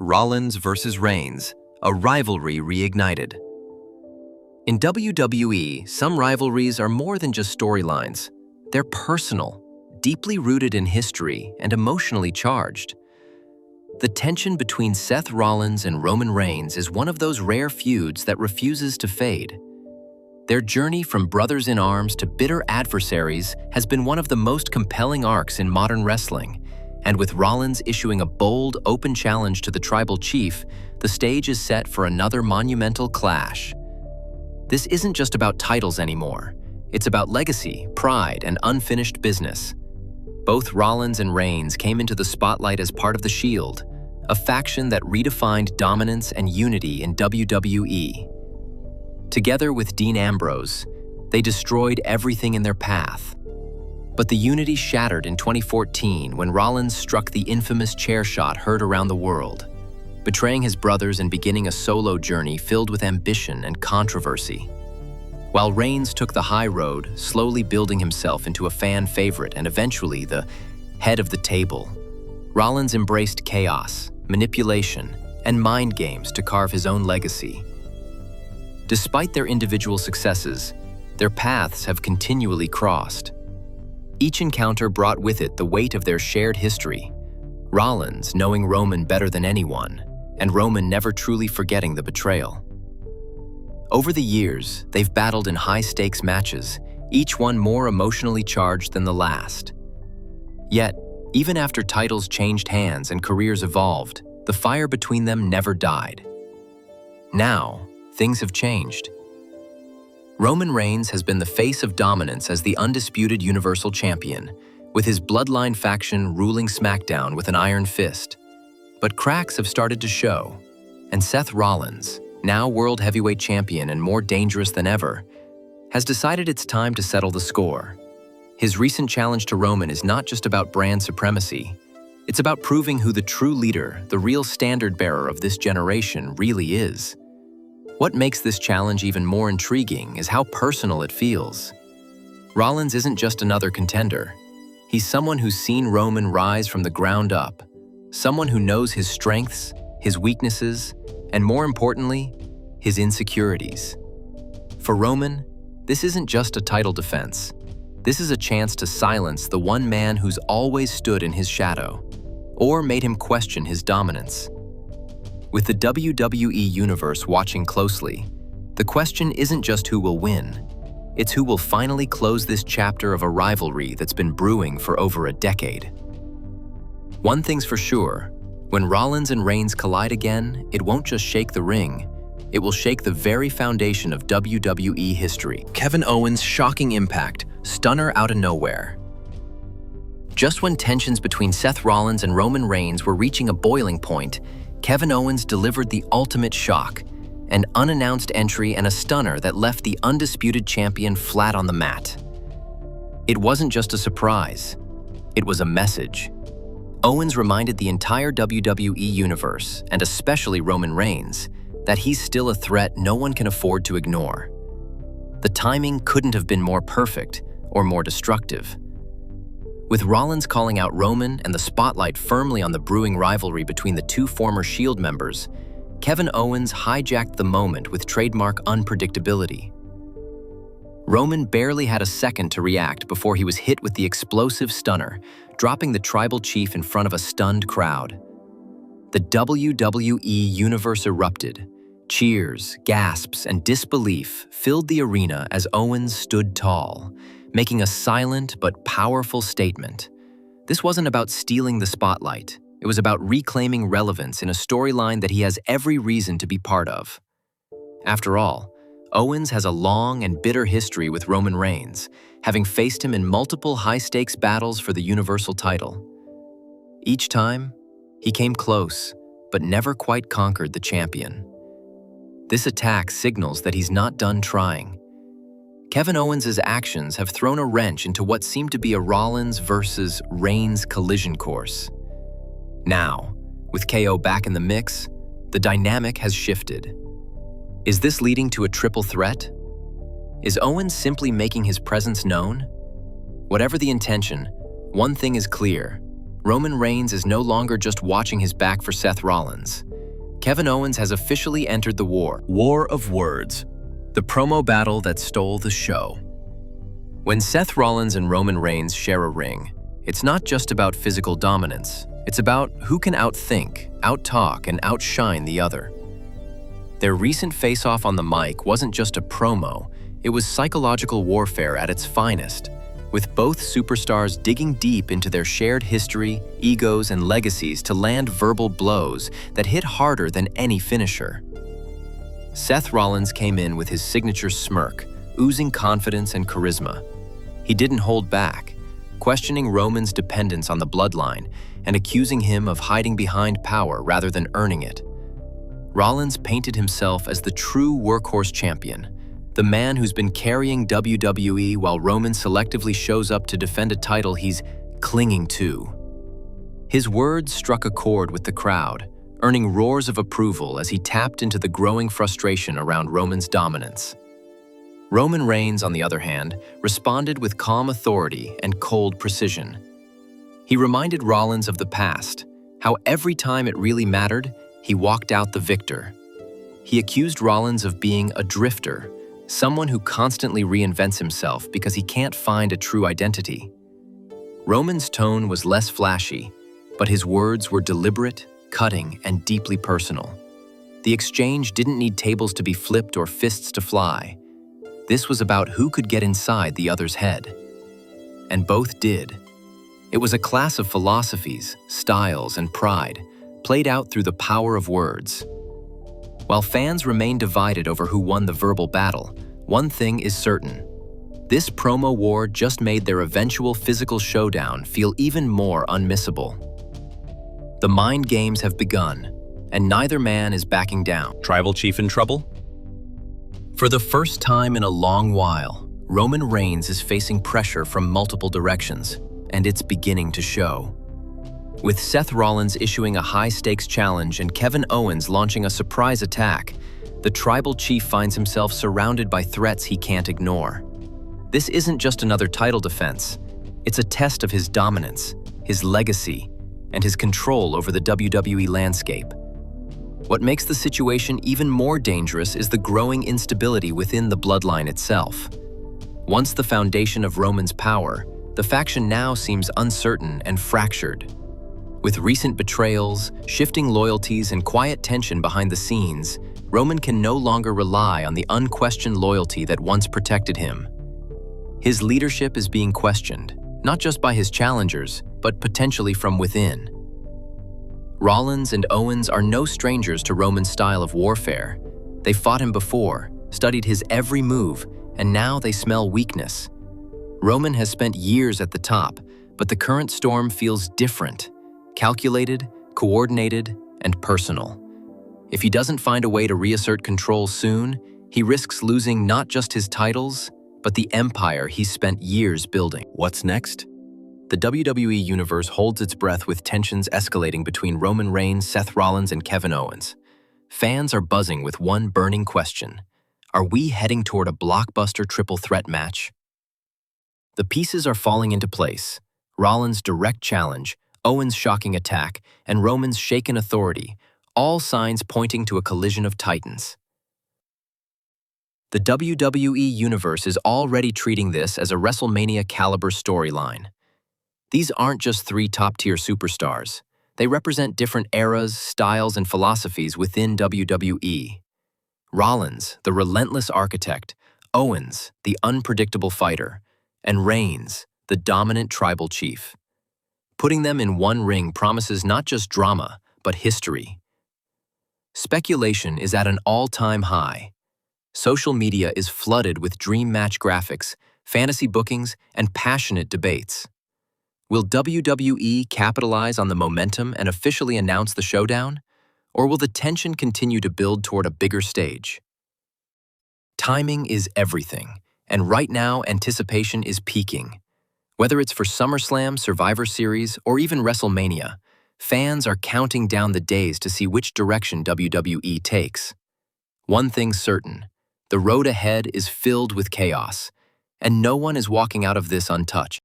Rollins versus Reigns, a rivalry reignited. In WWE, some rivalries are more than just storylines. They're personal, deeply rooted in history, and emotionally charged. The tension between Seth Rollins and Roman Reigns is one of those rare feuds that refuses to fade. Their journey from brothers-in-arms to bitter adversaries has been one of the most compelling arcs in modern wrestling. And with Rollins issuing a bold, open challenge to the tribal chief, the stage is set for another monumental clash. This isn't just about titles anymore. It's about legacy, pride, and unfinished business. Both Rollins and Reigns came into the spotlight as part of the Shield, a faction that redefined dominance and unity in WWE. Together with Dean Ambrose, they destroyed everything in their path. But the unity shattered in 2014 when Rollins struck the infamous chair shot heard around the world, betraying his brothers and beginning a solo journey filled with ambition and controversy. While Reigns took the high road, slowly building himself into a fan favorite and eventually the head of the table, Rollins embraced chaos, manipulation, and mind games to carve his own legacy. Despite their individual successes, their paths have continually crossed. Each encounter brought with it the weight of their shared history, Rollins knowing Roman better than anyone, and Roman never truly forgetting the betrayal. Over the years, they've battled in high-stakes matches, each one more emotionally charged than the last. Yet, even after titles changed hands and careers evolved, the fire between them never died. Now, things have changed. Roman Reigns has been the face of dominance as the undisputed Universal Champion, with his bloodline faction ruling SmackDown with an iron fist. But cracks have started to show, and Seth Rollins, now World Heavyweight Champion and more dangerous than ever, has decided it's time to settle the score. His recent challenge to Roman is not just about brand supremacy. It's about proving who the true leader, the real standard-bearer of this generation, really is. What makes this challenge even more intriguing is how personal it feels. Rollins isn't just another contender. He's someone who's seen Roman rise from the ground up, someone who knows his strengths, his weaknesses, and more importantly, his insecurities. For Roman, this isn't just a title defense. This is a chance to silence the one man who's always stood in his shadow, or made him question his dominance. With the WWE Universe watching closely, the question isn't just who will win, it's who will finally close this chapter of a rivalry that's been brewing for over a decade. One thing's for sure, when Rollins and Reigns collide again, it won't just shake the ring, it will shake the very foundation of WWE history. Kevin Owens' shocking impact, stunner out of nowhere. Just when tensions between Seth Rollins and Roman Reigns were reaching a boiling point, Kevin Owens delivered the ultimate shock, an unannounced entry and a stunner that left the undisputed champion flat on the mat. It wasn't just a surprise, it was a message. Owens reminded the entire WWE universe, and especially Roman Reigns, that he's still a threat no one can afford to ignore. The timing couldn't have been more perfect or more destructive. With Rollins calling out Roman and the spotlight firmly on the brewing rivalry between the two former Shield members, Kevin Owens hijacked the moment with trademark unpredictability. Roman barely had a second to react before he was hit with the explosive stunner, dropping the tribal chief in front of a stunned crowd. The WWE Universe erupted. Cheers, gasps, and disbelief filled the arena as Owens stood tall, making a silent but powerful statement. This wasn't about stealing the spotlight. It was about reclaiming relevance in a storyline that he has every reason to be part of. After all, Owens has a long and bitter history with Roman Reigns, having faced him in multiple high-stakes battles for the Universal title. Each time, he came close, but never quite conquered the champion. This attack signals that he's not done trying. Kevin Owens' actions have thrown a wrench into what seemed to be a Rollins versus Reigns collision course. Now, with KO back in the mix, the dynamic has shifted. Is this leading to a triple threat? Is Owens simply making his presence known? Whatever the intention, one thing is clear: Roman Reigns is no longer just watching his back for Seth Rollins. Kevin Owens has officially entered the war. War of words. The promo battle that stole the show. When Seth Rollins and Roman Reigns share a ring, it's not just about physical dominance. It's about who can outthink, outtalk, and outshine the other. Their recent face-off on the mic wasn't just a promo, it was psychological warfare at its finest, with both superstars digging deep into their shared history, egos, and legacies to land verbal blows that hit harder than any finisher. Seth Rollins came in with his signature smirk, oozing confidence and charisma. He didn't hold back, questioning Roman's dependence on the bloodline and accusing him of hiding behind power rather than earning it. Rollins painted himself as the true workhorse champion, the man who's been carrying WWE while Roman selectively shows up to defend a title he's clinging to. His words struck a chord with the crowd, earning roars of approval as he tapped into the growing frustration around Roman's dominance. Roman Reigns, on the other hand, responded with calm authority and cold precision. He reminded Rollins of the past, how every time it really mattered, he walked out the victor. He accused Rollins of being a drifter, someone who constantly reinvents himself because he can't find a true identity. Roman's tone was less flashy, but his words were deliberate, cutting, and deeply personal. The exchange didn't need tables to be flipped or fists to fly. This was about who could get inside the other's head. And both did. It was a clash of philosophies, styles, and pride, played out through the power of words. While fans remain divided over who won the verbal battle, one thing is certain. This promo war just made their eventual physical showdown feel even more unmissable. The mind games have begun, and neither man is backing down. Tribal Chief in trouble? For the first time in a long while, Roman Reigns is facing pressure from multiple directions, and it's beginning to show. With Seth Rollins issuing a high-stakes challenge and Kevin Owens launching a surprise attack, the Tribal Chief finds himself surrounded by threats he can't ignore. This isn't just another title defense. It's a test of his dominance, his legacy, and his control over the WWE landscape. What makes the situation even more dangerous is the growing instability within the bloodline itself. Once the foundation of Roman's power, the faction now seems uncertain and fractured. With recent betrayals, shifting loyalties, and quiet tension behind the scenes, Roman can no longer rely on the unquestioned loyalty that once protected him. His leadership is being questioned, not just by his challengers, but potentially from within. Rollins and Owens are no strangers to Roman's style of warfare. They fought him before, studied his every move, and now they smell weakness. Roman has spent years at the top, but the current storm feels different. Calculated, coordinated, and personal. If he doesn't find a way to reassert control soon, he risks losing not just his titles, but the empire he's spent years building. What's next? The WWE Universe holds its breath with tensions escalating between Roman Reigns, Seth Rollins, and Kevin Owens. Fans are buzzing with one burning question. Are we heading toward a blockbuster triple threat match? The pieces are falling into place. Rollins' direct challenge, Owens' shocking attack, and Roman's shaken authority, all signs pointing to a collision of titans. The WWE Universe is already treating this as a WrestleMania-caliber storyline. These aren't just three top-tier superstars. They represent different eras, styles, and philosophies within WWE. Rollins, the relentless architect, Owens, the unpredictable fighter, and Reigns, the dominant tribal chief. Putting them in one ring promises not just drama, but history. Speculation is at an all-time high. Social media is flooded with dream match graphics, fantasy bookings, and passionate debates. Will WWE capitalize on the momentum and officially announce the showdown? Or will the tension continue to build toward a bigger stage? Timing is everything, and right now anticipation is peaking. Whether it's for SummerSlam, Survivor Series, or even WrestleMania, fans are counting down the days to see which direction WWE takes. One thing's certain, the road ahead is filled with chaos, and no one is walking out of this untouched.